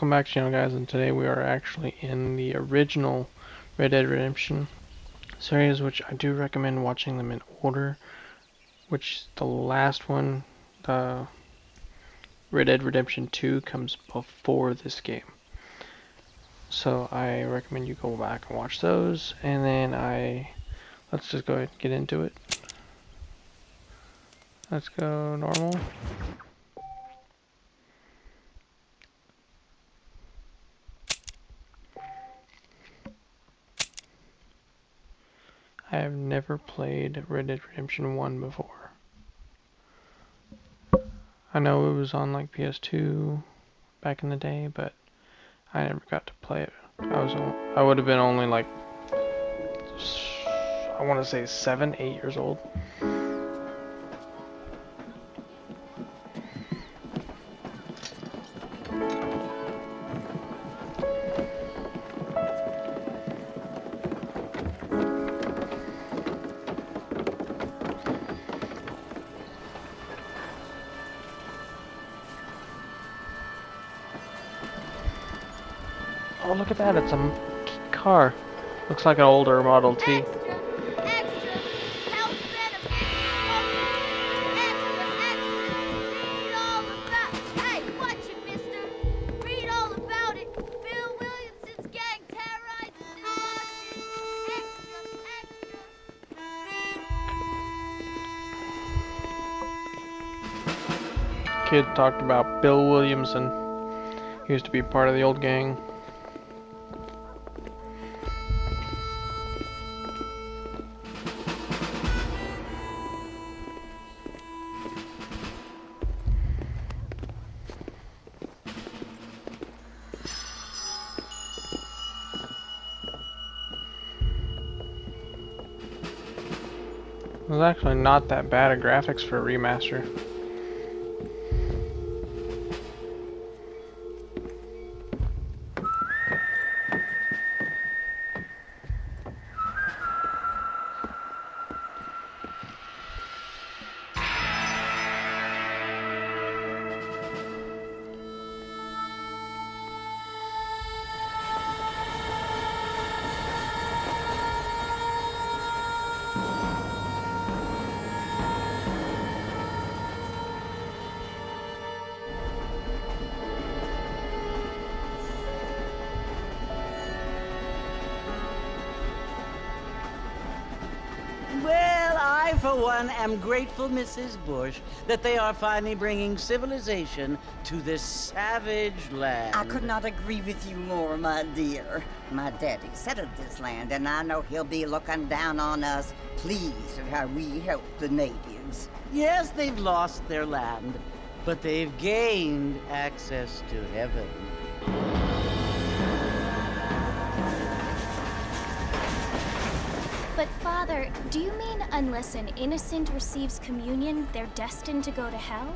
welcome back to the channel, guys, and today we are actually in the original Red Dead Redemption series, which I do recommend watching them in order, which the last one, the Red Dead Redemption 2, comes before this game. So I recommend you go back and watch those, and then let's just go ahead and get into it. Let's go normal. I have never played Red Dead Redemption 1 before. I know it was on like PS2 back in the day, but I never got to play it. I would have been only like, I want to say 7, 8 years old. Oh, look at that, it's a car. Looks like an older Model T. Kid talked about Bill Williamson. He used to be part of the old gang. It was actually not that bad of graphics for a remaster. Well, I, for one, am grateful, Mrs. Bush, that they are finally bringing civilization to this savage land. I could not agree with you more, my dear. My daddy settled this land, and I know he'll be looking down on us, pleased at how we help the natives. Yes, they've lost their land, but they've gained access to heaven. But Father, do you mean unless an innocent receives communion, they're destined to go to hell?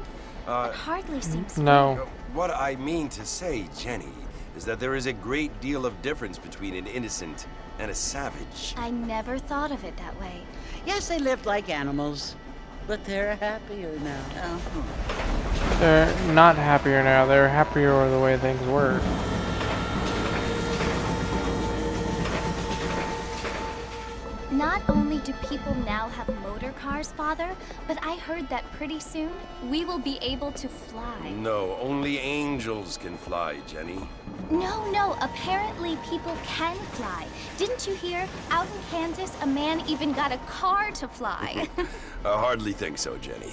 That hardly seems No. What I mean to say, Jenny, is that there is a great deal of difference between an innocent and a savage. I never thought of it that way. Yes, they lived like animals, but they're happier now. They're not happier now, they're happier with the way things were. Not only do people now have motor cars, Father, but I heard that pretty soon we will be able to fly. No, only angels can fly, Jenny. No, apparently people can fly. Didn't you hear? Out in Kansas, a man even got a car to fly. I hardly think so, Jenny.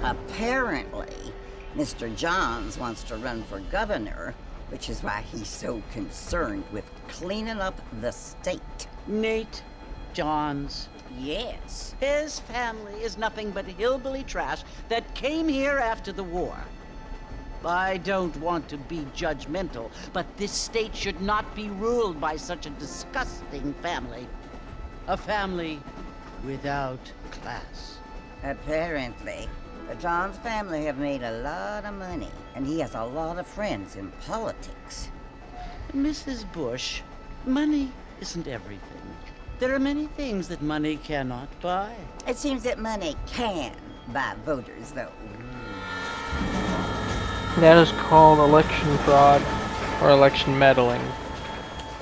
Apparently, Mr. Johns wants to run for governor, which is why he's so concerned with cleaning up the state. Nate Johns. Yes. His family is nothing but hillbilly trash that came here after the war. I don't want to be judgmental, but this state should not be ruled by such a disgusting family. A family without class. Apparently, the Johns family have made a lot of money, and he has a lot of friends in politics. Mrs. Bush, money isn't everything. There are many things that money cannot buy. It seems that money can by voters, though. That is called election fraud or election meddling.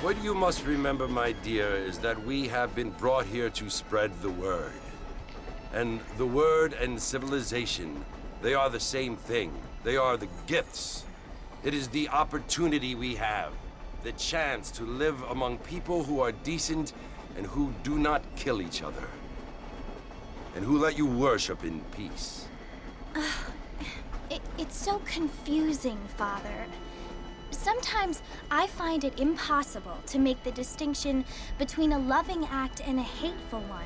What you must remember, my dear, is that we have been brought here to spread the word. And the word and civilization, they are the same thing. They are the gifts. It is the opportunity we have, the chance to live among people who are decent and who do not kill each other. And who let you worship in peace. It's so confusing, Father. Sometimes I find it impossible to make the distinction between a loving act and a hateful one.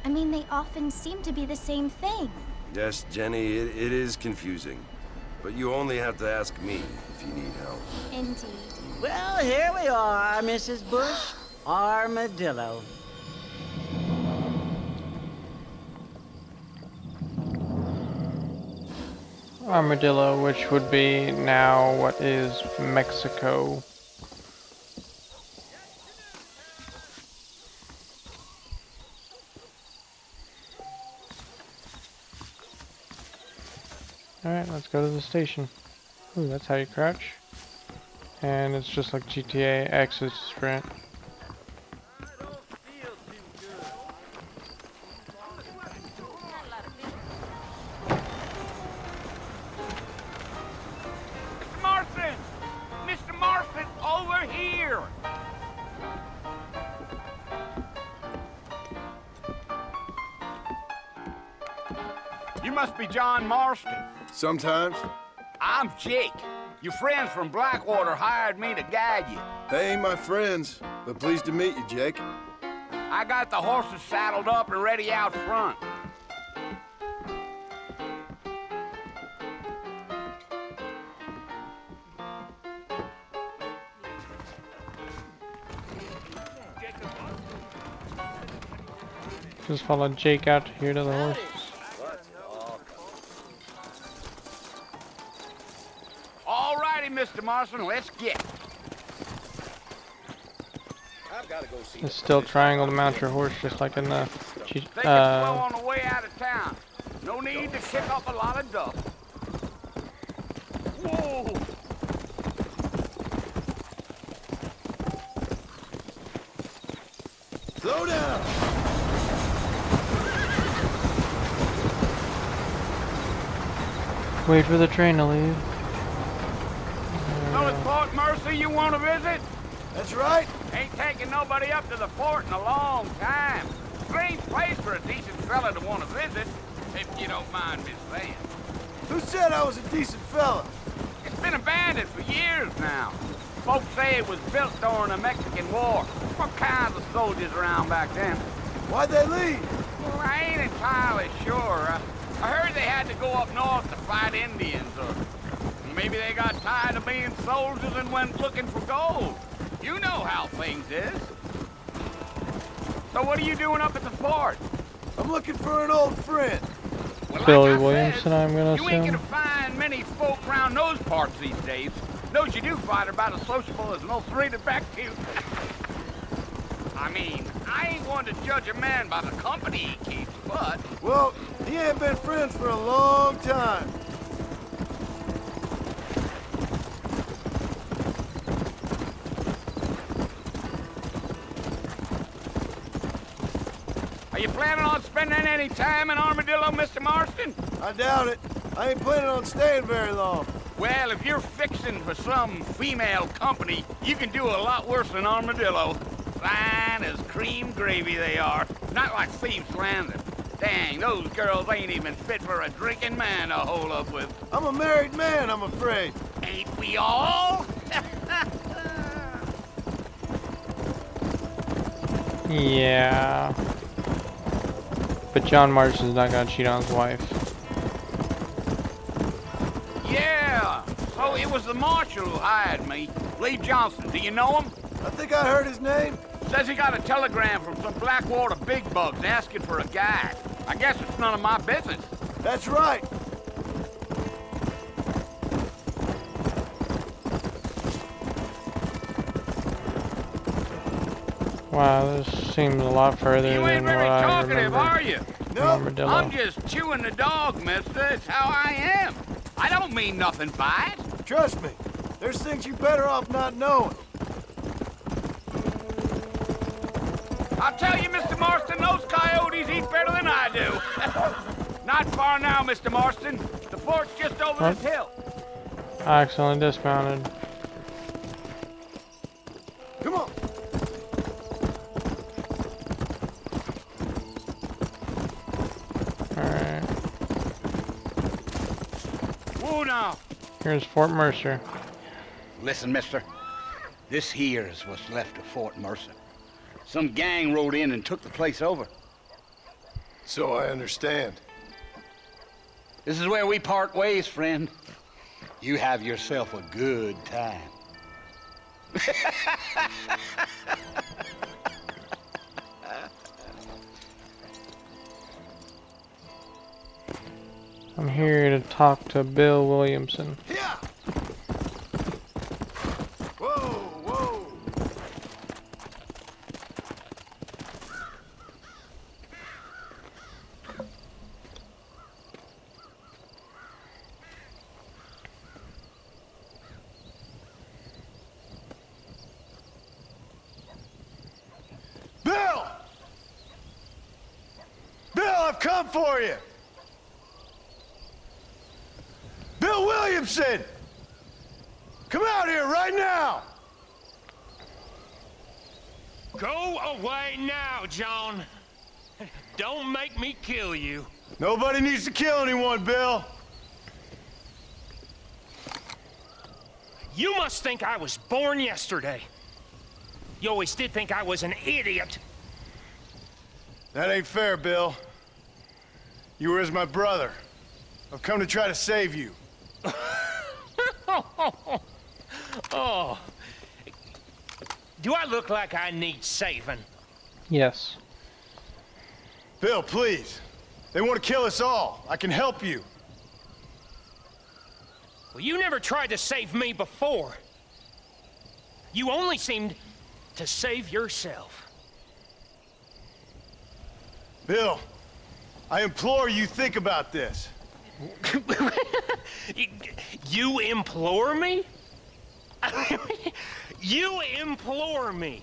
I mean, they often seem to be the same thing. Yes, Jenny, it is confusing. But you only have to ask me if you need help. Indeed. Well, here we are, Mrs. Bush. Armadillo. Armadillo, which would be now what is Mexico. Alright, let's go to the station. Ooh, that's how you crouch. And it's just like GTA X is sprint. Mr. Marston, over here! You must be John Marston. Sometimes. I'm Jake. Your friends from Blackwater hired me to guide you. They ain't my friends, but pleased to meet you, Jake. I got the horses saddled up and ready out front. Just follow Jake out here to the horses. All righty, Mr. Marston, let's get. It's still triangle to mount your horse, just like in the Take it slow on the way out of town. No need to kick up a lot of dust. Whoa! Slow down! Wait for the train to leave. So it's Port Mercy you want to visit? That's right. Ain't taking nobody up to the fort in a long time. Strange place for a decent fella to want to visit, if you don't mind me saying. Who said I was a decent fella? It's been abandoned for years now. Folks say it was built during the Mexican War. What kinds of soldiers around back then? Why'd they leave? Well, I ain't entirely sure. I heard they had to go up north to fight Indians, or maybe they got tired of being soldiers and went looking for gold. You know how things is. So what are you doing up at the fort? I'm looking for an old friend. Well, Billy like I Williamson, said, I'm gonna you ain't assume. gonna find many folk around those parts these days. Those you do find are about as sociable as most rated back to. I mean, I ain't going to judge a man by the company he keeps, but... Well, he ain't been friends for a long time. Are you planning on spending any time in Armadillo, Mr. Marston? I doubt it. I ain't planning on staying very long. Well, if you're fixing for some female company, you can do a lot worse than Armadillo. Fine as cream gravy they are. Not like Thieves Landing. Dang, those girls ain't even fit for a drinking man to hole up with. I'm a married man, I'm afraid. Ain't we all? Yeah. But John Marston's not gonna cheat on his wife. Yeah, so it was the marshal who hired me. Lee Johnson, do you know him? I think I heard his name. Says he got a telegram from some Blackwater big bugs asking for a guide. I guess it's none of my business. That's right. Wow, this seems a lot further You than ain't what very I talkative, remember are you? from No, Armadillo. I'm just chewing the dog, mister. It's how I am. I don't mean nothing by it. trust me. There's things you're better off not knowing. I'll tell you, Mr. Marston, those coyotes eat better than I do. Not far now, Mr. Marston. The fort's just over What? this hill. I accidentally dismounted. Come on. Alright. Whoa now. Here's Fort Mercer. Listen, mister. This here is what's left of Fort Mercer. Some gang rode in and took the place over. So I understand. This is where we part ways, friend. You have yourself a good time. I'm here to talk to Bill Williamson. Yeah. Whoa, whoa. Bill! Bill, I've come for you! Bill Williamson! Come out here right now! Go away now, John. Don't make me kill you. Nobody needs to kill anyone, Bill. You must think I was born yesterday. You always did think I was an idiot. That ain't fair, Bill. You were as my brother. I've come to try to save you. Oh. Do I look like I need saving? Yes. Bill, please. They want to kill us all. I can help you. Well, you never tried to save me before. You only seemed to save yourself. Bill, I implore you think about this. You implore me? You implore me.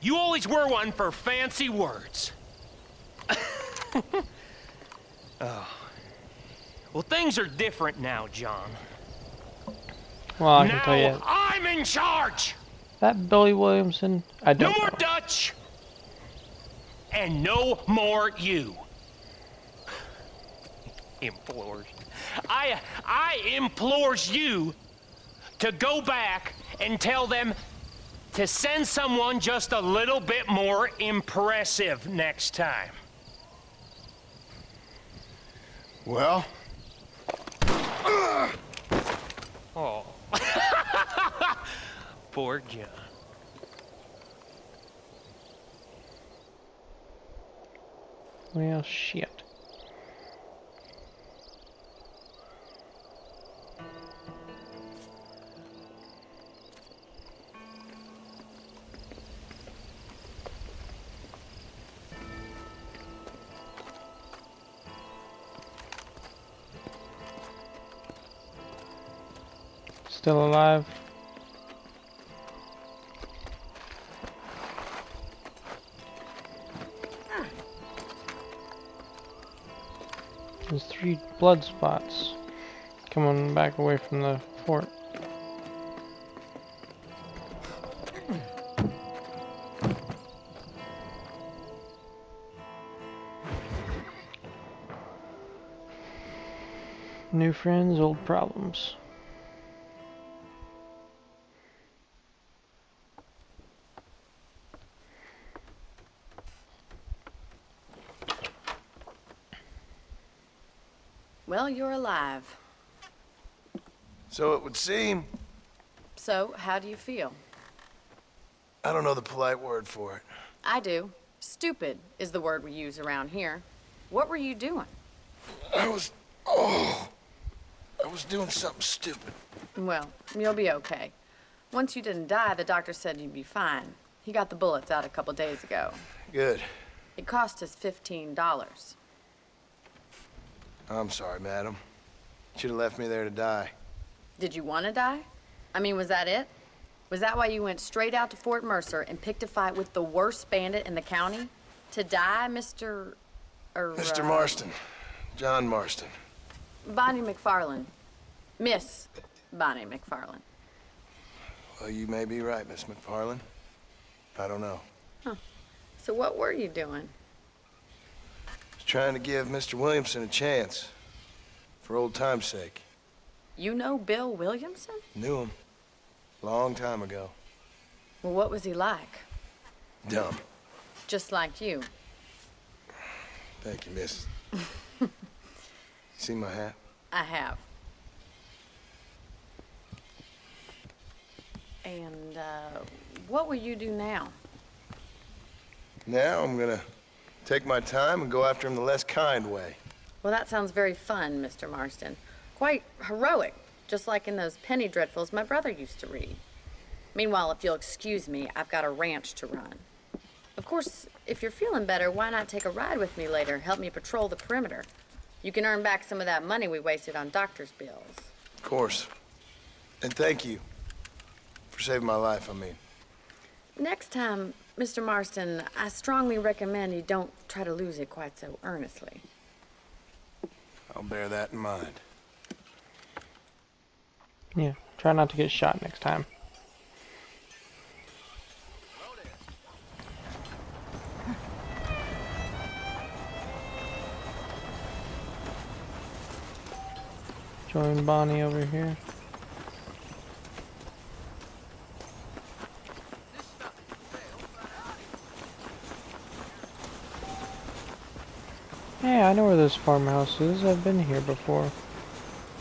You always were one for fancy words. Oh. Well, things are different now, John. Well, I can Now tell you I'm in charge. that Billy Williamson, I No don't more know. Dutch. And no more you. Implores. I implores you to go back and tell them to send someone just a little bit more impressive next time. Well, Oh. Poor John. Well, shit. Still alive? There's 3 blood spots coming back away from the fort. New friends, old problems. Well, you're alive. so it would seem. So, how do you feel? I don't know the polite word for it. I do. Stupid is the word we use around here. What were you doing? I was doing something stupid. Well, you'll be okay. Once you didn't die, the doctor said you'd be fine. He got the bullets out a couple days ago. Good. It cost us $15. I'm sorry, madam. Should have left me there to die. Did you want to die? I mean, was that it? Was that why you went straight out to Fort Mercer and picked a fight with the worst bandit in the county? To die, Mr. Mr. Marston. John Marston. Bonnie McFarland. Miss Bonnie McFarland. Well, you may be right, Miss McFarland. I don't know. So what were you doing? Just trying to give Mr. Williamson a chance. For old time's sake. You know Bill Williamson? Knew him. Long time ago. Well, what was he like? Dumb. Just like you. Thank you, miss. See my hat? I have. And, what will you do now? Now I'm gonna take my time and go after him the less kind way. Well, that sounds very fun, Mr. Marston. Quite heroic, just like in those penny dreadfuls my brother used to read. Meanwhile, if you'll excuse me, I've got a ranch to run. Of course, if you're feeling better, why not take a ride with me later? Help me patrol the perimeter. You can earn back some of that money we wasted on doctor's bills. Of course. And thank you for saving my life, I mean. Next time, Mr. Marston, I strongly recommend you don't try to lose it quite so earnestly. I'll bear that in mind. Yeah, try not to get shot next time. Join Bonnie over here. Hey, I know where this farmhouse is. I've been here before.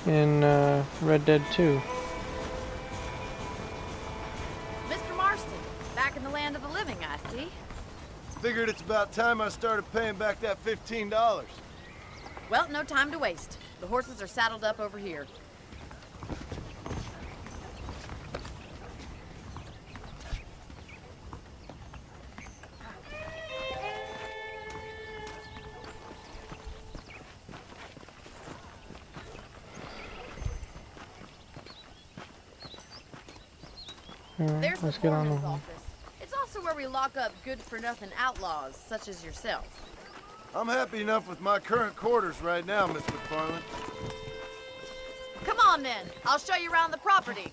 In Red Dead 2. Mr. Marston, back in the land of the living, I see. Figured it's about time I started paying back that $15. Well, no time to waste. The horses are saddled up over here. Alright, There's the let's get on the foreman's office. It's also where we lock up good-for-nothing outlaws, such as yourself. I'm happy enough with my current quarters right now, Miss McFarland. Come on, then. I'll show you around the property.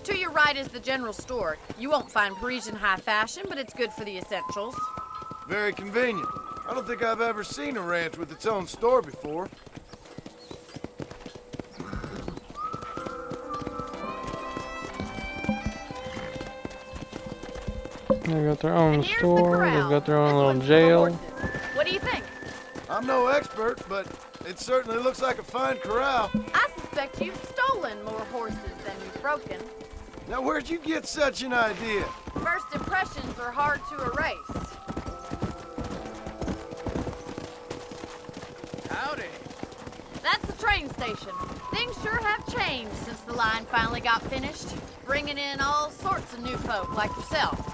To your right is the general store. You won't find Parisian high fashion, but it's good for the essentials. Very convenient. I don't think I've ever seen a ranch with its own store before. They've got their own And here's the store, corral. they've got their own This little one's for the jail. horses. What do you think? I'm no expert, but it certainly looks like a fine corral. I suspect you've stolen more horses than you've broken. Now, where'd you get such an idea? First impressions are hard to erase. Howdy. That's the train station. Things sure have changed since the line finally got finished, bringing in all sorts of new folk like yourself.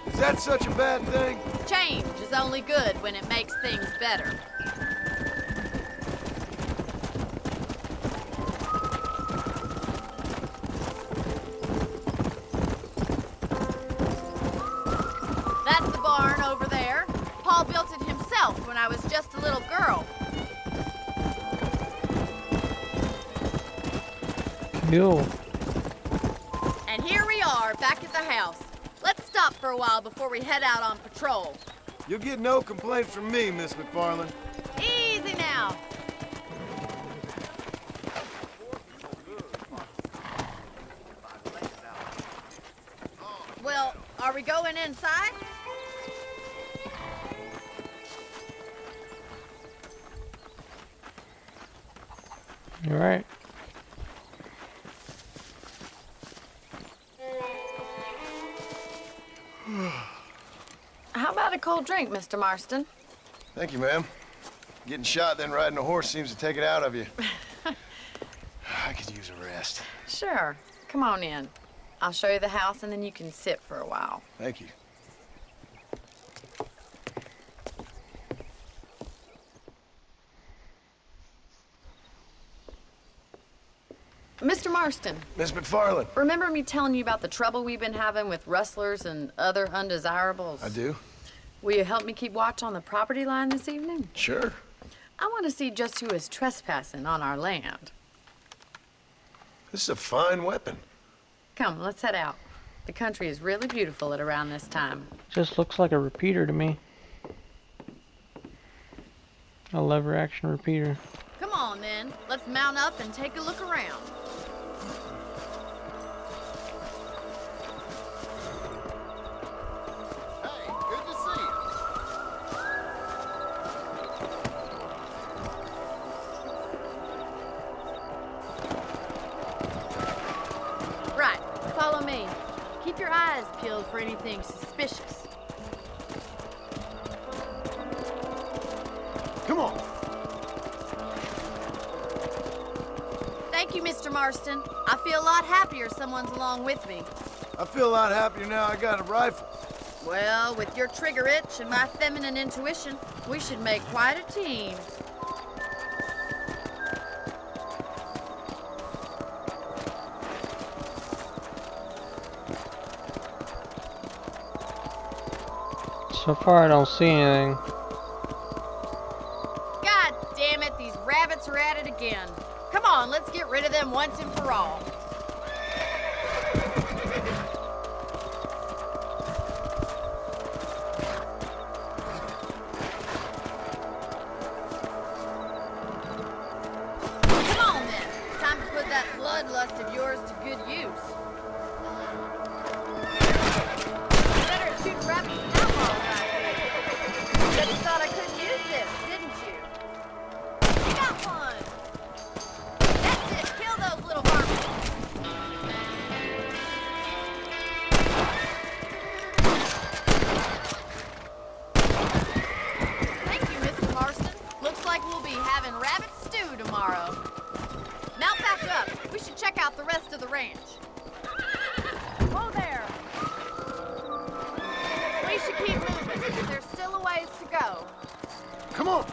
Is that such a bad thing? Change is only good when it makes things better. That's the barn over there. Paul built it himself when I was just a little girl. Cool. And here we are, back at the house. Let's stop for a while before we head out on patrol. You'll get no complaints from me, Miss McFarland. Easy now. Well, are we going inside? All right. How about a cold drink, Mr. Marston? Thank you, ma'am. Getting shot, then riding a horse seems to take it out of you. I could use a rest. Sure. Come on in. I'll show you the house, and then you can sit for a while. Thank you. Mr. Marston, Miss McFarland. remember me telling you about the trouble we've been having with rustlers and other undesirables? I do? Will you help me keep watch on the property line this evening? Sure. I want to see just who is trespassing on our land. This is a fine weapon. Come, let's head out. The country is really beautiful at around this time. Just looks like a repeater to me. A lever action repeater. Come on, then. Let's mount up and take a look around. Hey, good to see you. Right, follow me. Keep your eyes peeled for anything suspicious. Come on. Thank you, Mr. Marston. I feel a lot happier someone's along with me. I feel a lot happier now I got a rifle. Well, with your trigger itch and my feminine intuition, we should make quite a team. So far, I don't see anything. God damn it, these rabbits are at it again. Come on, let's get rid of them once and for all. Come on then, time to put that bloodlust of yours to good use. Better at shooting rabbits than outlaws, right here. Said you thought I couldn't use this, didn't you? You got one! That's it, kill those little varmints. Thank you, Mr. Marston. Looks like we'll be having rabbit stew tomorrow. Mount back up. We should check out the rest of the ranch. Whoa there! We should keep moving. There's still a ways to go. Come on.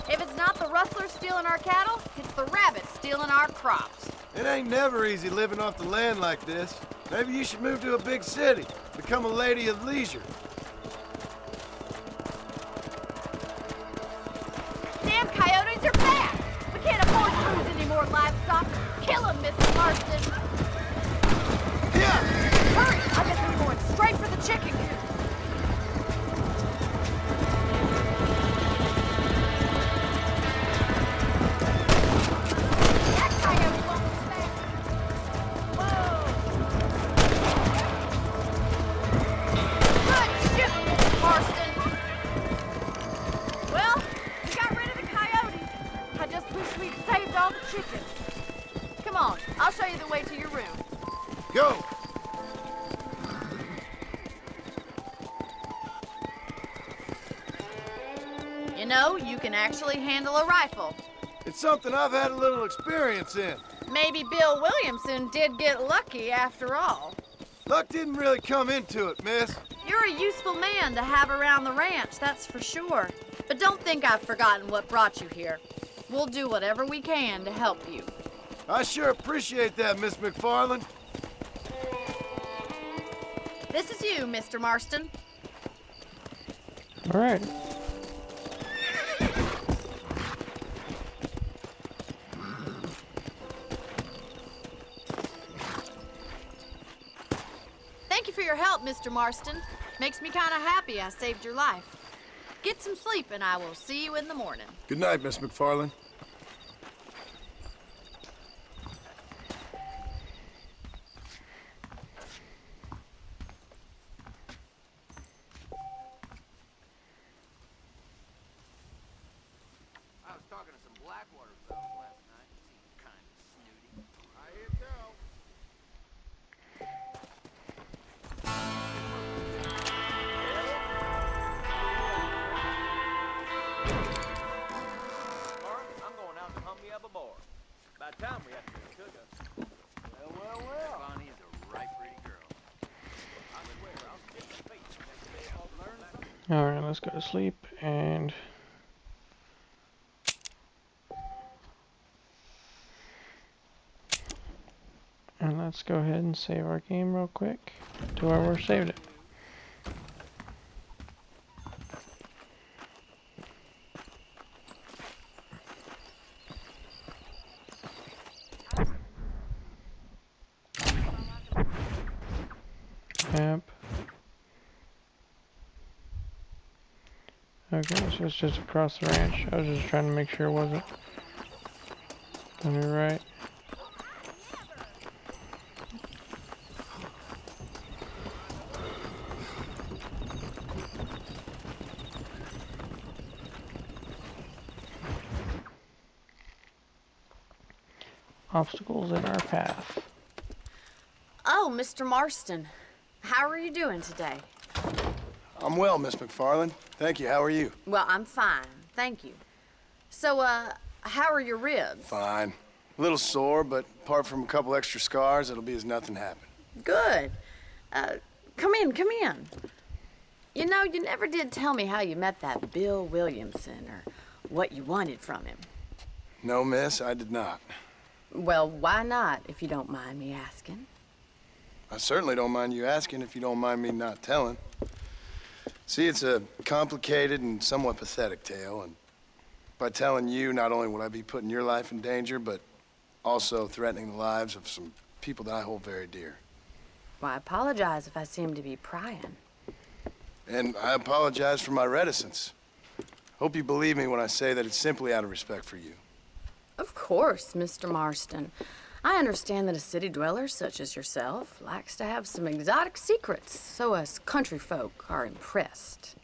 If it's not the rustlers stealing our cattle, it's the rabbits stealing our crops. It ain't never easy living off the land like this. Maybe you should move to a big city. Become a lady of leisure. Damn coyotes are back! We can't afford to lose any more livestock. Kill them, Mr. Marston. Yeah! Hurry! I guess we're going straight for the chicken coop. That coyote won't stay. Whoa! Good shooting, Mr. Marston. Well, we got rid of the coyotes. I just wish we'd saved all the chickens. Come on, I'll show you the way to your room. Go! You know, you can actually handle a rifle. It's something I've had a little experience in. Maybe Bill Williamson did get lucky after all. Luck didn't really come into it, miss. You're a useful man to have around the ranch, that's for sure. But don't think I've forgotten what brought you here. We'll do whatever we can to help you. I sure appreciate that, Miss McFarland. This is you, Mr. Marston. All right. Thank you for your help, Mr. Marston. Makes me kind of happy I saved your life. Get some sleep and I will see you in the morning. Good night, Miss McFarland. talking to some Blackwater fellas last night. Seemed kind of snooty. I hear tell. I'm going out to hunt me up a bar. By the time we have to cook us. Well. Bonnie is a right pretty girl. I swear, I'll skip the face next day. I'll learn something. Alright, let's go to sleep and let's go ahead and save our game real quick to where we saved it. Yep. Okay, so it's just across the ranch. I was just trying to make sure it wasn't gonna be right. Obstacles in our path. Oh, Mr. Marston. How are you doing today? I'm well, Miss McFarland. Thank you. How are you? Well, I'm fine. Thank you. So, how are your ribs? Fine. A little sore, but apart from a couple extra scars, it'll be as nothing happened. Good. Come in. You know, you never did tell me how you met that Bill Williamson or what you wanted from him. No, miss, I did not. Well, why not, if you don't mind me asking? I certainly don't mind you asking if you don't mind me not telling. See, it's a complicated and somewhat pathetic tale, and by telling you, not only would I be putting your life in danger, but also threatening the lives of some people that I hold very dear. Well, I apologize if I seem to be prying. And I apologize for my reticence. Hope you believe me when I say that it's simply out of respect for you. Of course, Mr. Marston. I understand that a city dweller such as yourself likes to have some exotic secrets, so us country folk are impressed.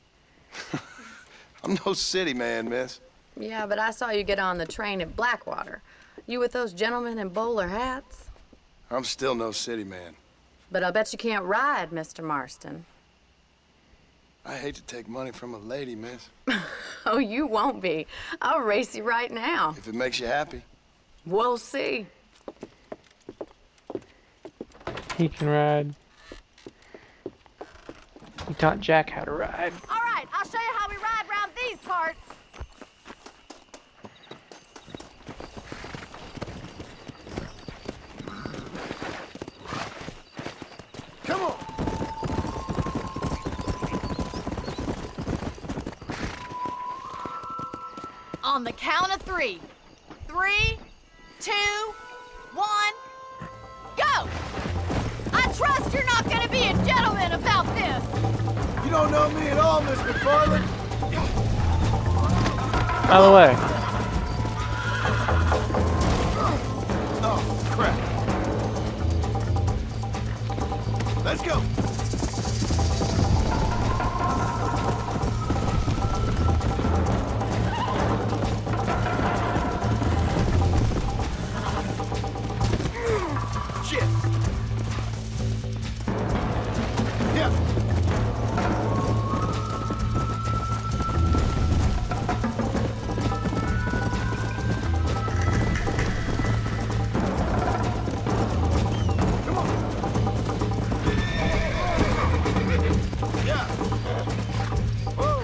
I'm no city man, miss. Yeah, but I saw you get on the train at Blackwater. You with those gentlemen in bowler hats? I'm still no city man. But I'll bet you can't ride, Mr. Marston. I hate to take money from a lady, miss. Oh, you won't be. I'll race you right now. If it makes you happy. We'll see. He can ride. He taught Jack how to ride. All right, I'll show you how we ride around these parts. Come on! On the count of 3. 3, 2, 1, go! I trust you're not gonna be a gentleman about this. You don't know me at all, Miss McFarland. Out of the way. Oh, crap. Let's go. Shit. Yeah. Come on. Yeah. Whoa.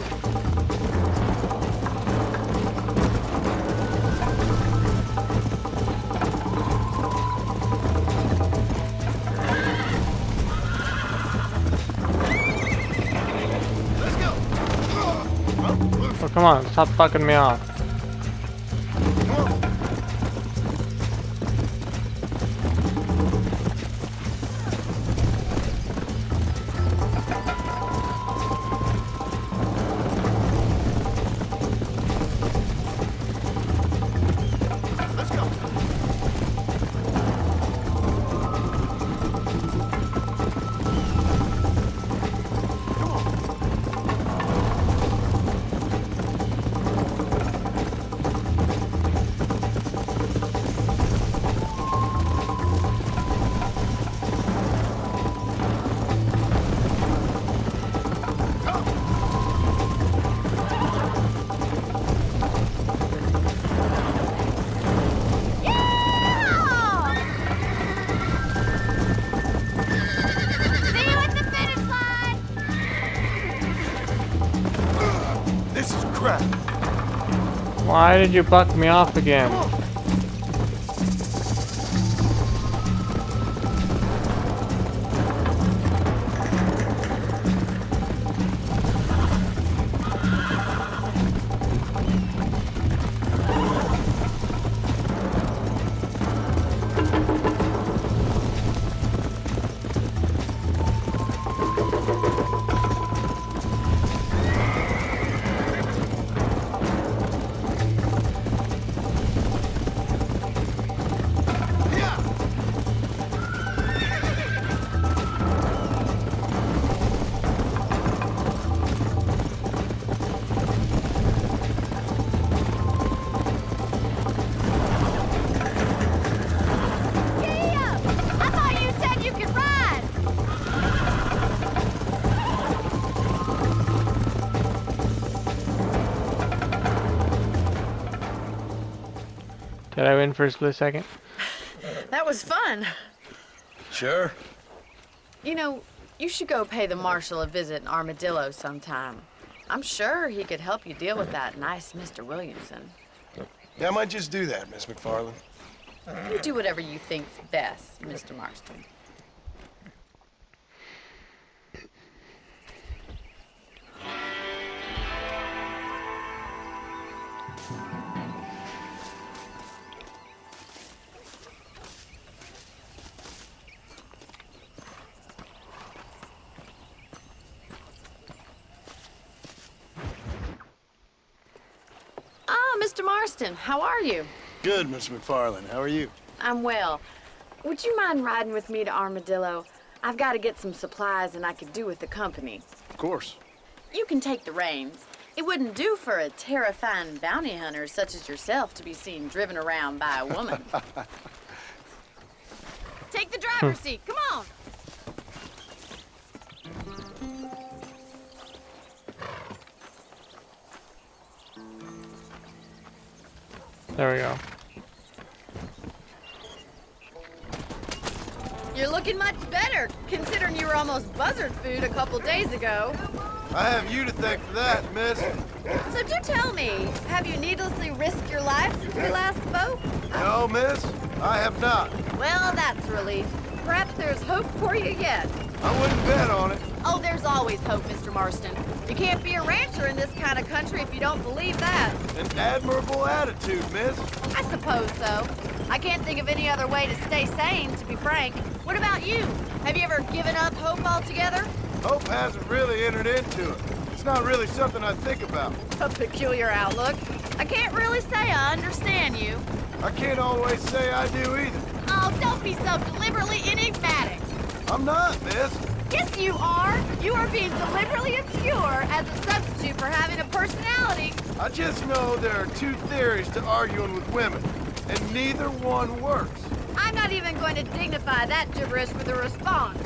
Let's go. Oh, come on, stop fucking me off. Come on. Let's go. Come on. Why did you pluck me off again? I thought you said you could ride. Did I win for a split second? That was fun. Sure. You know, you should go pay the marshal a visit in Armadillo sometime. I'm sure he could help you deal with that nice Mr. Williamson. Yeah, I might just do that, Miss McFarland. You do whatever you think's best, Mr. Marston. Ah, Mr. Marston, how are you? Good, Miss McFarland. How are you? I'm well. Would you mind riding with me to Armadillo? I've got to get some supplies and I could do with the company. Of course. You can take the reins. It wouldn't do for a terrifying bounty hunter such as yourself to be seen driven around by a woman. Take the driver's seat. Come on. There we go. You're looking much better, considering you were almost buzzard food a couple days ago. I have you to thank for that, miss. So do tell me, have you needlessly risked your life since we last spoke? No, miss, I have not. Well, that's a relief. Perhaps there's hope for you yet. I wouldn't bet on it. Oh, there's always hope, Mr. Marston. You can't be a rancher in this kind of country if you don't believe that. An admirable attitude, miss. I suppose so. I can't think of any other way to stay sane, to be frank. What about you? Have you ever given up hope altogether? Hope hasn't really entered into it. It's not really something I think about. A peculiar outlook. I can't really say I understand you. I can't always say I do either. Oh, don't be so deliberately enigmatic. I'm not, miss. Yes, you are. You are being deliberately obscure as a substitute for having a personality. I just know there are two theories to arguing with women, and neither one works. I'm not even going to dignify that gibberish with a response.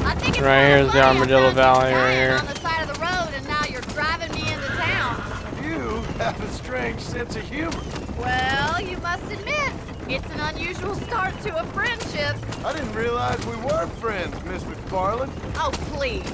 I think it's Right here's the funny Armadillo I found you Valley right dying here. on the side of the road, and now you're driving me into town. You have a strange sense of humor. Well, you must admit, it's an unusual start to a friendship. I didn't realize we were friends, Miss McFarland. Oh, please.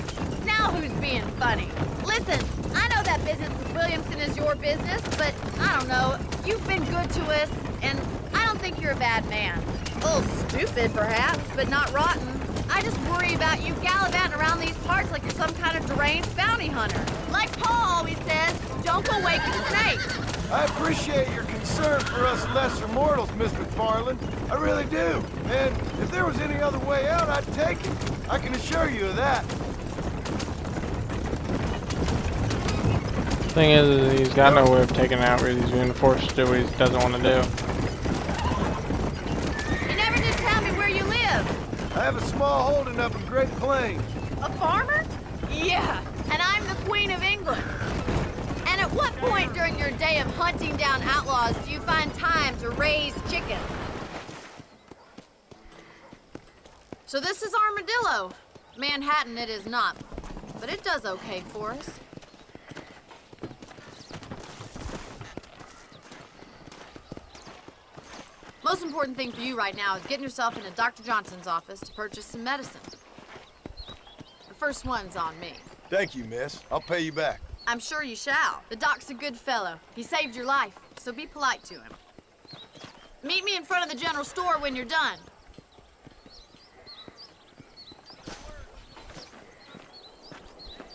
Now who's being funny? Listen, I know that business with Williamson is your business, but I don't know. You've been good to us, and I don't think you're a bad man. A little stupid, perhaps, but not rotten. I just worry about you gallivanting around these parts like you're some kind of deranged bounty hunter. Like Paul always says, don't go waking snakes. I appreciate your concern for us lesser mortals, Miss McFarland. I really do. And if there was any other way out, I'd take it. I can assure you of that. Thing is he's got no way of taking it out. Really, he's being forced to do what he doesn't want to do. You never did tell me where you live. I have a small holding up in Great Plains. A farmer? Yeah, and I'm the Queen of England. And at what point during your day of hunting down outlaws do you find time to raise chickens? So this is Armadillo. Manhattan it is not, but it does okay for us. Most important thing for you right now is getting yourself into Dr. Johnson's office to purchase some medicine. The first one's on me. Thank you, miss. I'll pay you back. I'm sure you shall. The doc's a good fellow. He saved your life, so be polite to him. Meet me in front of the general store when you're done.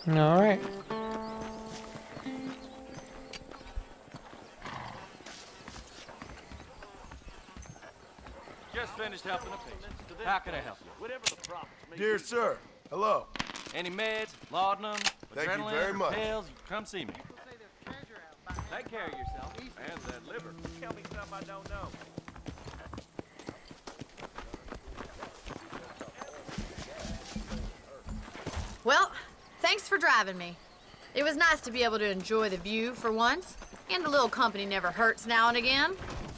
All right. Just finished helping a patient. How can I help you? Whatever the profits may Dear sir, hello. Any meds, laudanum, Thank you adrenaline, very much. pills, come see me. Take care of yourself. And that liver. Tell me something I don't know. Well, thanks for driving me. It was nice to be able to enjoy the view for once, and a little company never hurts now and again.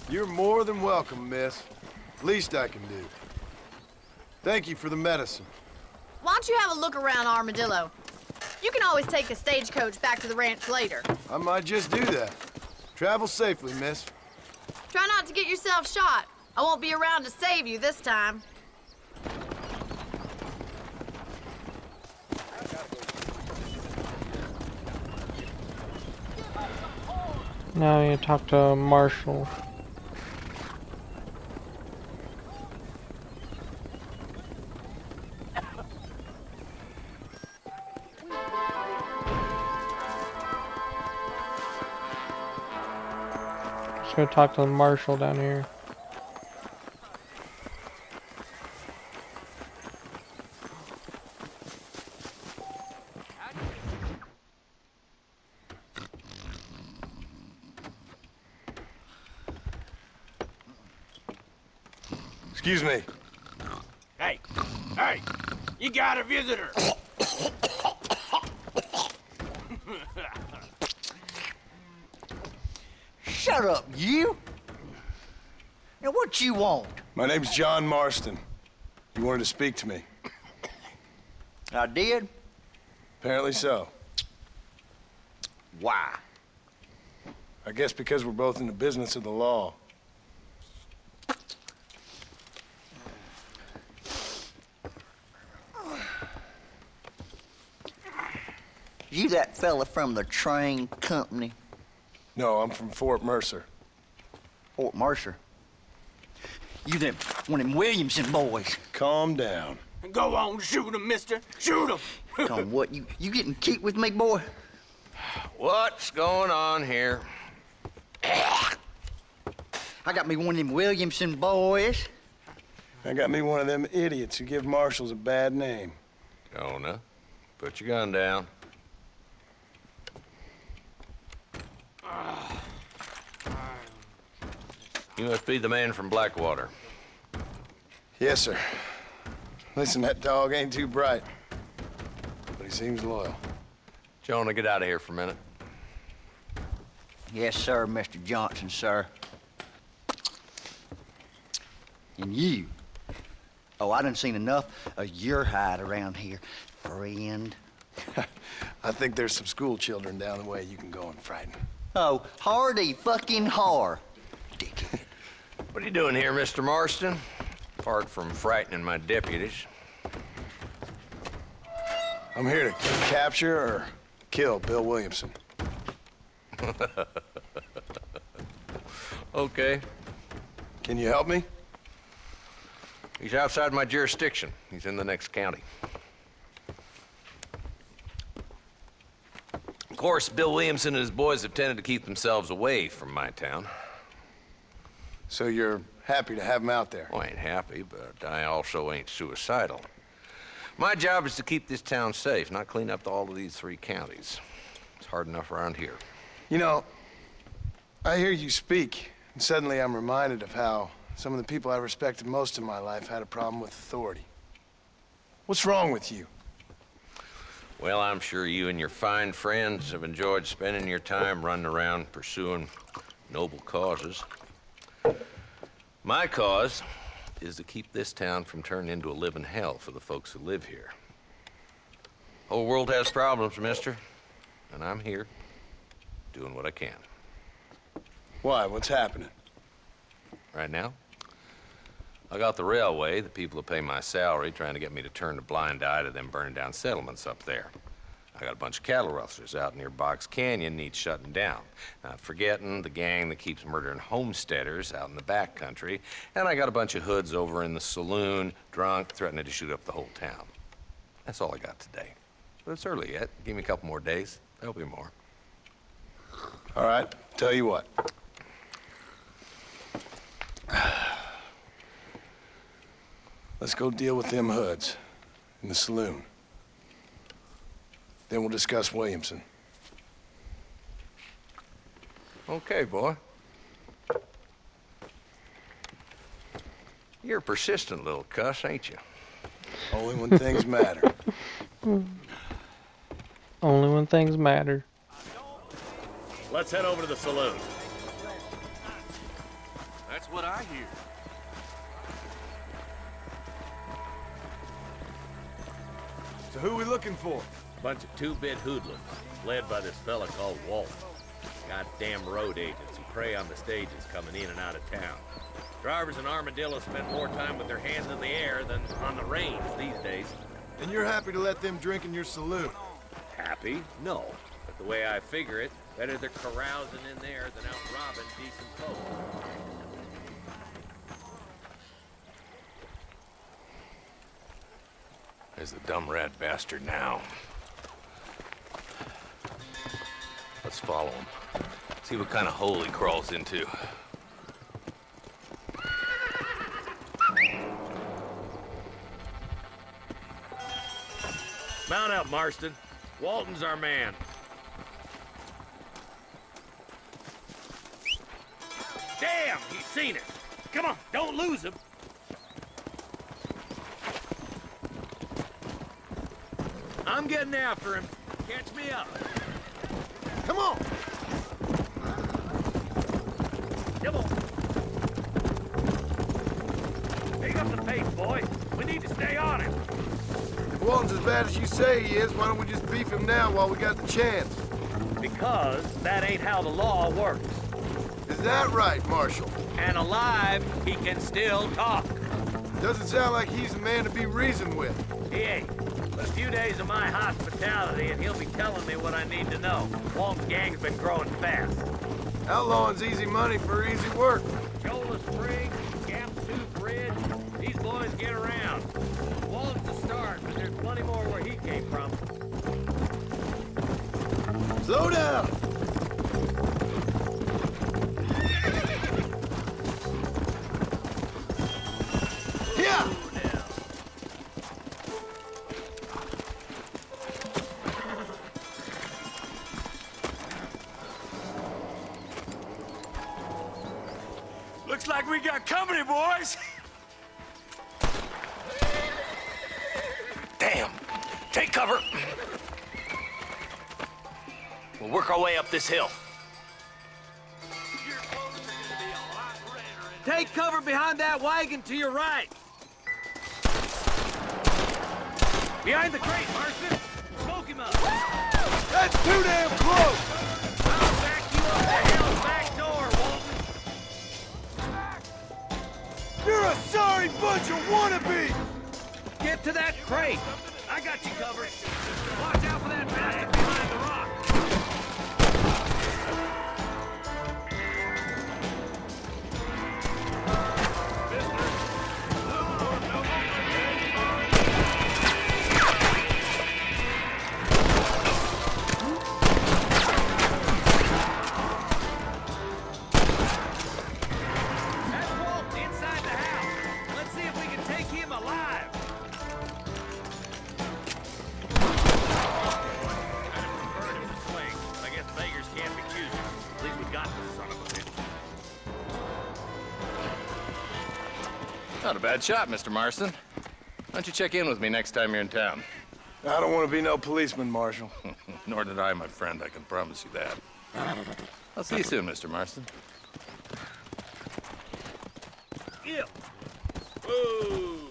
You're more than welcome, miss. Least I can do. Thank you for the medicine. Why don't you have a look around Armadillo? You can always take a stagecoach back to the ranch later. I might just do that. Travel safely, miss. Try not to get yourself shot. I won't be around to save you this time. Now you talk to Marshall. Just go talk to the Marshal down here. Excuse me. Hey, hey, you got a visitor. Shut up, you! Now what you want? My name's John Marston. You wanted to speak to me. I did? Apparently so. Why? I guess because we're both in the business of the law. You that fella from the train company? No, I'm from Fort Mercer. Fort Mercer? You them, one of them Williamson boys? Calm down. Go on, shoot him, mister. Shoot him. Tom, what, you getting kicked with me, boy? What's going on here? I got me one of them Williamson boys. I got me one of them idiots who give marshals a bad name. Jonah, put your gun down. You must be the man from Blackwater. Yes, sir. Listen, that dog ain't too bright, but he seems loyal. Jonah, get out of here for a minute. Yes, sir, Mr. Johnson, sir. And you. Oh, I done seen enough of your hide around here, friend. I think there's some school children down the way you can go and frighten. Oh, hardy fucking har. Dickhead. What are you doing here, Mr. Marston? Apart from frightening my deputies. I'm here to capture or kill Bill Williamson. Okay. Can you help me? He's outside my jurisdiction. He's in the next county. Of course, Bill Williamson and his boys have tended to keep themselves away from my town. So you're happy to have him out there? Well, I ain't happy, but I also ain't suicidal. My job is to keep this town safe, not clean up all of these 3 counties. It's hard enough around here. You know, I hear you speak, and suddenly I'm reminded of how some of the people I respected most in my life had a problem with authority. What's wrong with you? Well, I'm sure you and your fine friends have enjoyed spending your time running around pursuing noble causes. My cause is to keep this town from turning into a living hell for the folks who live here. Whole world has problems, mister, and I'm here doing what I can. Why? What's happening? Right now, I got the railway, the people who pay my salary, trying to get me to turn a blind eye to them burning down settlements up there. I got a bunch of cattle rustlers out near Box Canyon needs shutting down. Not forgetting the gang that keeps murdering homesteaders out in the back country. And I got a bunch of hoods over in the saloon, drunk, threatening to shoot up the whole town. That's all I got today. But it's early yet. Give me a couple more days. There'll be more. All right, tell you what. Let's go deal with them hoods in the saloon. Then we'll discuss Williamson. Okay, boy. You're a persistent little cuss, ain't you? Only when things matter. Only when things matter. Let's head over to the saloon. That's what I hear. So who are we looking for? Bunch of two-bit hoodlums, led by this fella called Walt. Goddamn road agents who prey on the stages coming in and out of town. Drivers in Armadillo spend more time with their hands in the air than on the reins these days. And you're happy to let them drink in your saloon? Happy? No. But the way I figure it, better they're carousing in there than out robbing decent folk. There's the dumb rat bastard now. Let's follow him. See what kind of hole he crawls into. Mount up, Marston. Walton's our man. Damn, he's seen it. Come on, don't lose him. I'm getting after him. Catch me up. Come on! Come on. Pick up the pace, boys. We need to stay on him. If Walton's as bad as you say he is, why don't we just beef him now while we got the chance? Because that ain't how the law works. Is that right, Marshal? And alive, he can still talk. Doesn't sound like he's the man to be reasoned with. He ain't. But a few days of my hospitality and he'll be telling me what I need to know. Walton's gang's been growing fast. Outlawing's easy money for easy work. Chola Springs, Gap Tooth Ridge, these boys get around. Walton's the start, but there's plenty more where he came from. Slow down! Yeah! Looks like we got company, boys. Damn! Take cover! We'll work our way up this hill. Take cover behind that wagon to your right. Behind the crate, Marston. Smoke him up. That's too damn close! I'll back you up the hell's back door, Walton. You're a sorry bunch of wannabes! Get to that crate. I got you covered. Watch out for that bastard behind the rock. That's Walt inside the house. Let's see if we can take him alive. I guess beggars can't be choosers. At least we got this son of a bitch. Not a bad shot, Mr. Marston. Why don't you check in with me next time you're in town? I don't want to be no policeman, Marshal. Nor did I, my friend. I can promise you that. I'll see you soon, Mr. Marston. Ew. Ooh.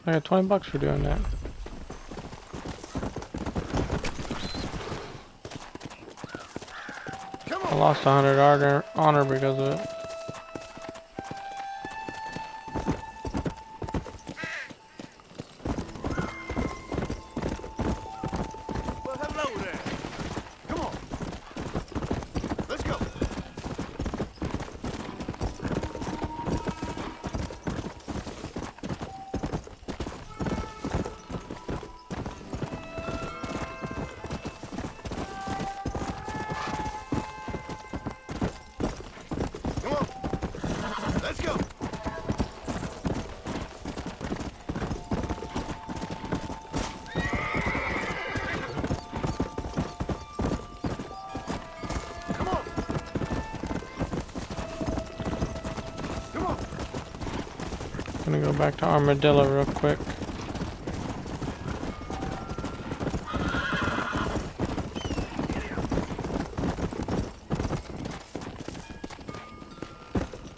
I got 20 bucks for doing that. I lost 100 honor because of it. Well, hello there. Come on. Let's go. Come on. Let's go. Come on. Come on. I'm gonna go back to Armadillo real quick.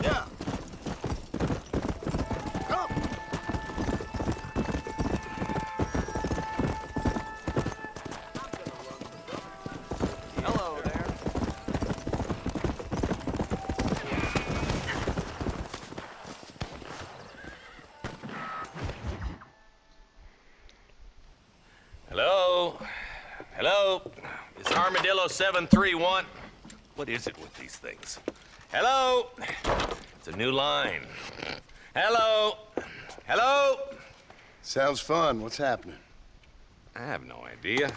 Yeah. Come. Hello there. Hello? Hello? It's Armadillo 731. What is it with these things? Hello? It's a new line. Hello? Hello? Sounds fun. What's happening? I have no idea.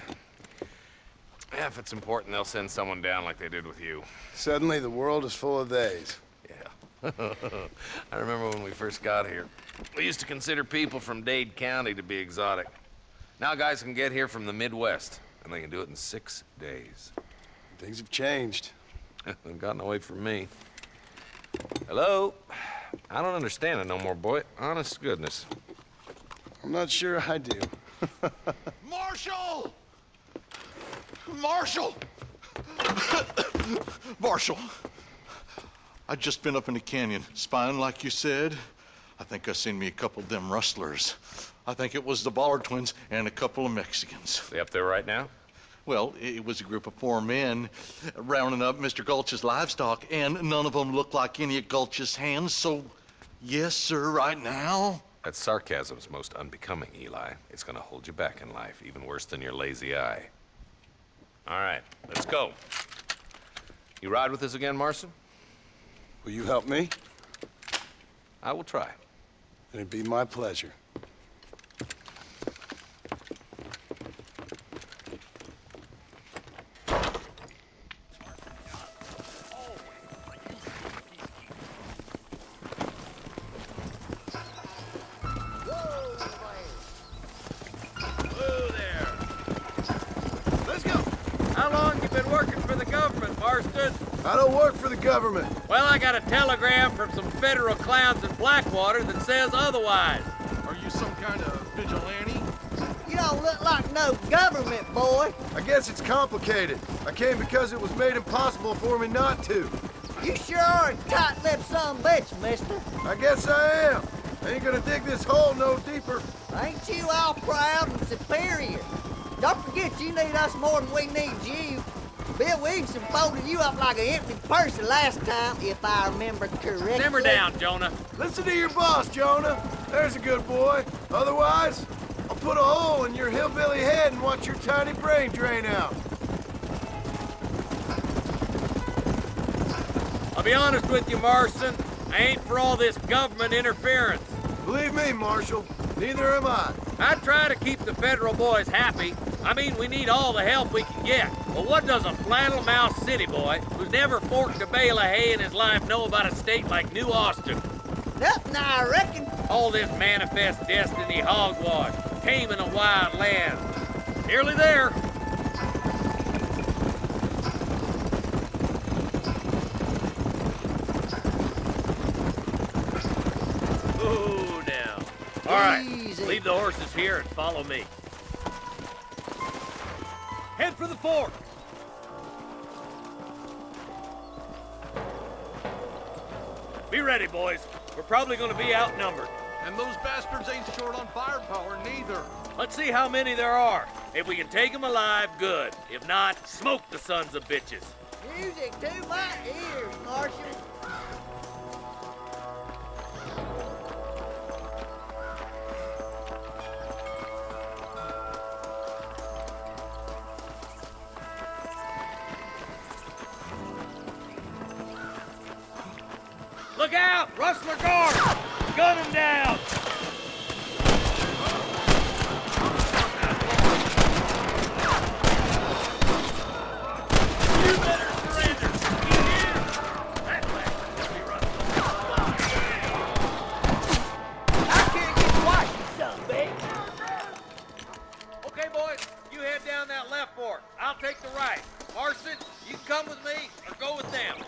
Yeah, if it's important, they'll send someone down like they did with you. Suddenly, the world is full of theys. Yeah. I remember when we first got here. We used to consider people from Dade County to be exotic. Now guys can get here from the Midwest, and they can do it in 6 days. Things have changed. They've gotten away from me. Hello? I don't understand it no more, boy. Honest to goodness. I'm not sure I do. Marshal! Marshal! Marshal! I just been up in the canyon, spying like you said. I think I seen me a couple of them rustlers. I think it was the Ballard twins and a couple of Mexicans. They up there right now? Well, it was a group of 4 men rounding up Mr. Gulch's livestock, and none of them looked like any of Gulch's hands, so yes, sir, right now. That sarcasm's most unbecoming, Eli. It's gonna hold you back in life, even worse than your lazy eye. All right, let's go. You ride with us again, Marson? Will you help me? I will try. It'd be my pleasure. Whoa there. Let's go. How long you been working for the government, Marston? I don't work for the government. Well, I got a telegram from some federal clowns in Blackwater that says otherwise. Are you some kind of vigilante? You don't look like no government, boy. I guess it's complicated. I came because it was made impossible for me not to. You sure are a tight-lipped son of a bitch, mister. I guess I am. I ain't gonna dig this hole no deeper. Ain't you all proud and superior? Don't forget you need us more than we need you. Bill Williamson folded you up like an empty person last time, if I remember correctly. Simmer down, Jonah. Listen to your boss, Jonah. There's a good boy. Otherwise, I'll put a hole in your hillbilly head and watch your tiny brain drain out. I'll be honest with you, Marston. I ain't for all this government interference. Believe me, Marshal, neither am I. I try to keep the federal boys happy. I mean, we need all the help we can get. But what does a flannel-mouthed city boy who's never forked a bale of hay in his life know about a state like New Austin? Nothing, I reckon. All this manifest destiny hogwash, taming a wild land. Nearly there. Ooh, now. All right, Easy. leave the horses here and follow me. Head for the fort. Be ready, boys. We're probably going to be outnumbered. And those bastards ain't short on firepower neither. Let's see how many there are. If we can take them alive, good. If not, smoke the sons of bitches. Music to my ears, Marshal. Look out! Rustler guard! Gun him down! You better surrender! Get in! That bastard should be rustling. I can't get quiet, you son of a bitch. Okay, boys, you head down that left fork. I'll take the right. Marston, you can come with me or go with them.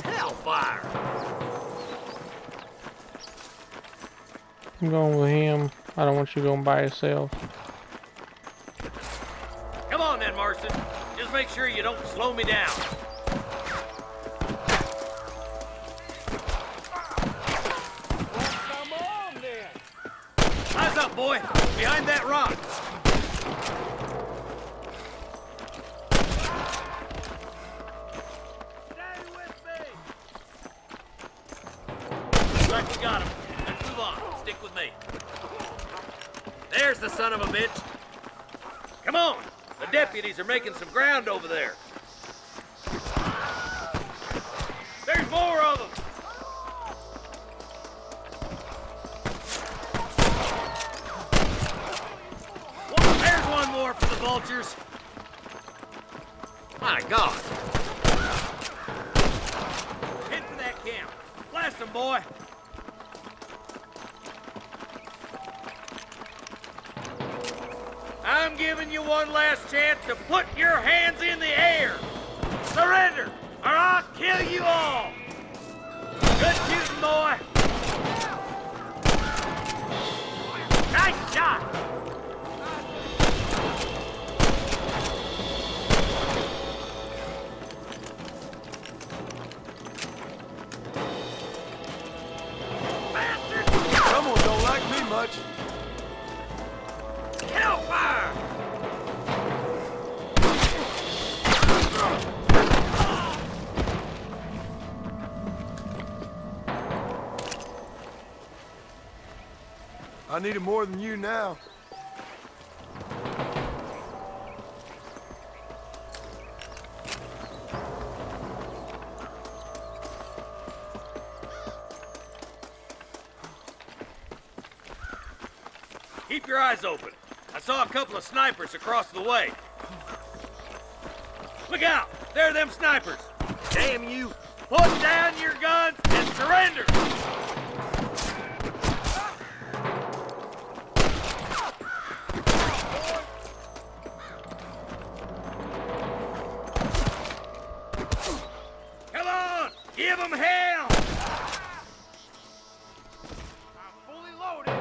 Hellfire! I'm going with him. I don't want you going by yourself. Come on then, Marston. Just make sure you don't slow me down. Come on, then. Eyes up, boy. Behind that rock. Stay with me. Looks like we got him. Let's move on. Stick with me. There's the son of a bitch. Come on. The deputies are making some ground over there. There's more of them. There's one more for the vultures. My God. Head for that camp. Blast them, boy. I'm giving you one last chance to put your hands in the air. Surrender, or I'll kill you all. Good shooting, boy. Nice shot. Someone don't like me much. Hellfire! I need it more than you now. Keep your eyes open. I saw a couple of snipers across the way. Look out! There are them snipers! Damn you! Put down your guns and surrender! Come on! Give them hell! I'm fully loaded.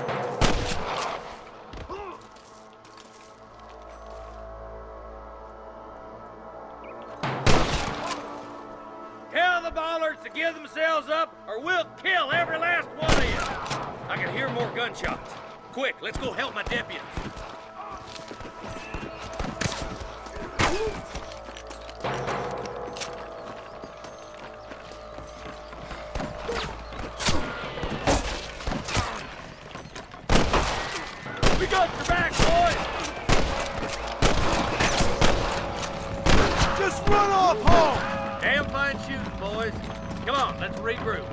Tell the bollards to give themselves up, or we'll kill every last one of you! I can hear more gunshots. Quick, let's go help my deputies. We got your back, boys! Just run off home! Damn fine shooting, boys. Come on, let's regroup.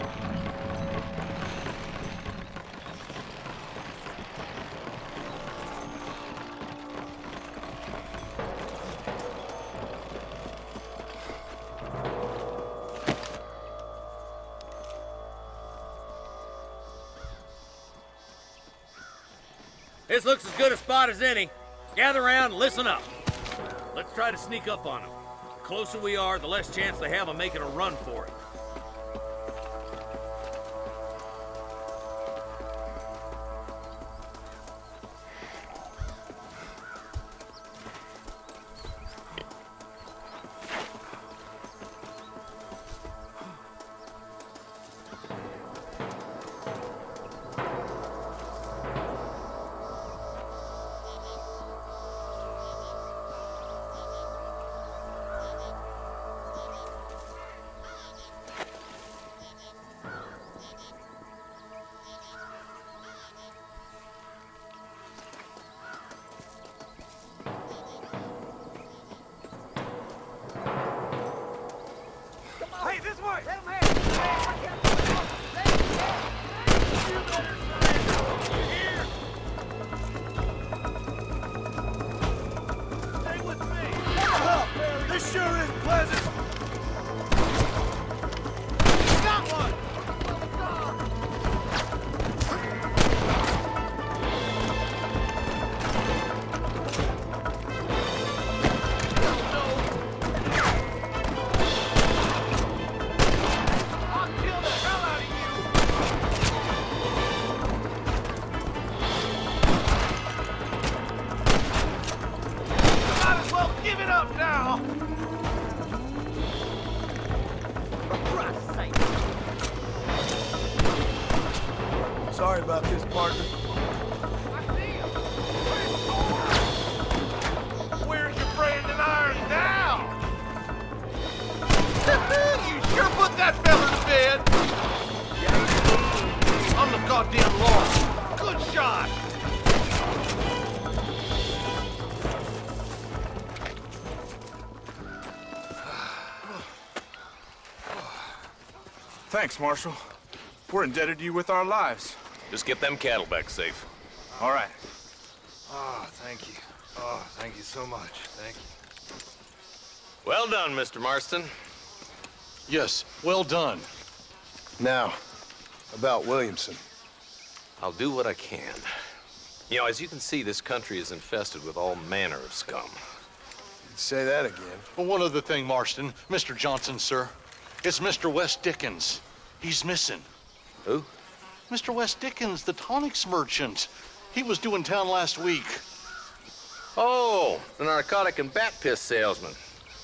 This looks as good a spot as any. Gather around and listen up. Let's try to sneak up on them. The closer we are, the less chance they have of making a run for it. Pleasant. Got one! I'll kill the hell out of you! Might as well give it up now! For Christ's sake! Sorry about this, partner. I see him! Where's your brand and iron now? You sure put that fella to bed! I'm the goddamn law. Good shot! Thanks, Marshal. We're indebted to you with our lives. Just get them cattle back safe. All right. Oh, thank you. Oh, thank you so much. Thank you. Well done, Mr. Marston. Yes, well done. Now, about Williamson. I'll do what I can. You know, as you can see, this country is infested with all manner of scum. Say that again. Well, one other thing, Marston. Mr. Johnson, sir. It's Mr. Wes Dickens. He's missing. Who? Mr. Wes Dickens, the tonics merchant. He was due in town last week. Oh, the narcotic and bat piss salesman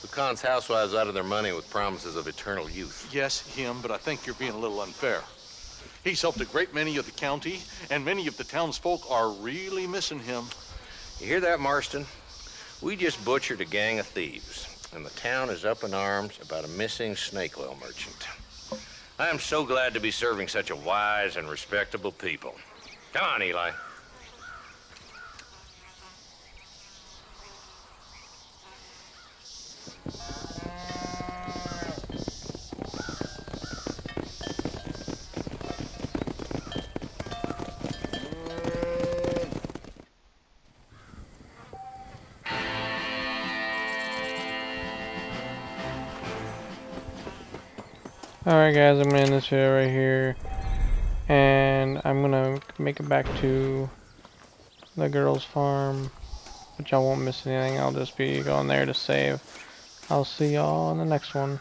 who cons housewives out of their money with promises of eternal youth. Yes, him, but I think you're being a little unfair. He's helped a great many of the county, and many of the townsfolk are really missing him. You hear that, Marston? We just butchered a gang of thieves, and the town is up in arms about a missing snake oil merchant. I am so glad to be serving such a wise and respectable people. Come on, Eli. Alright guys, I'm gonna end this video right here, and I'm gonna make it back to the girls' farm, which I won't miss anything. I'll just be going there to save. I'll see y'all in the next one.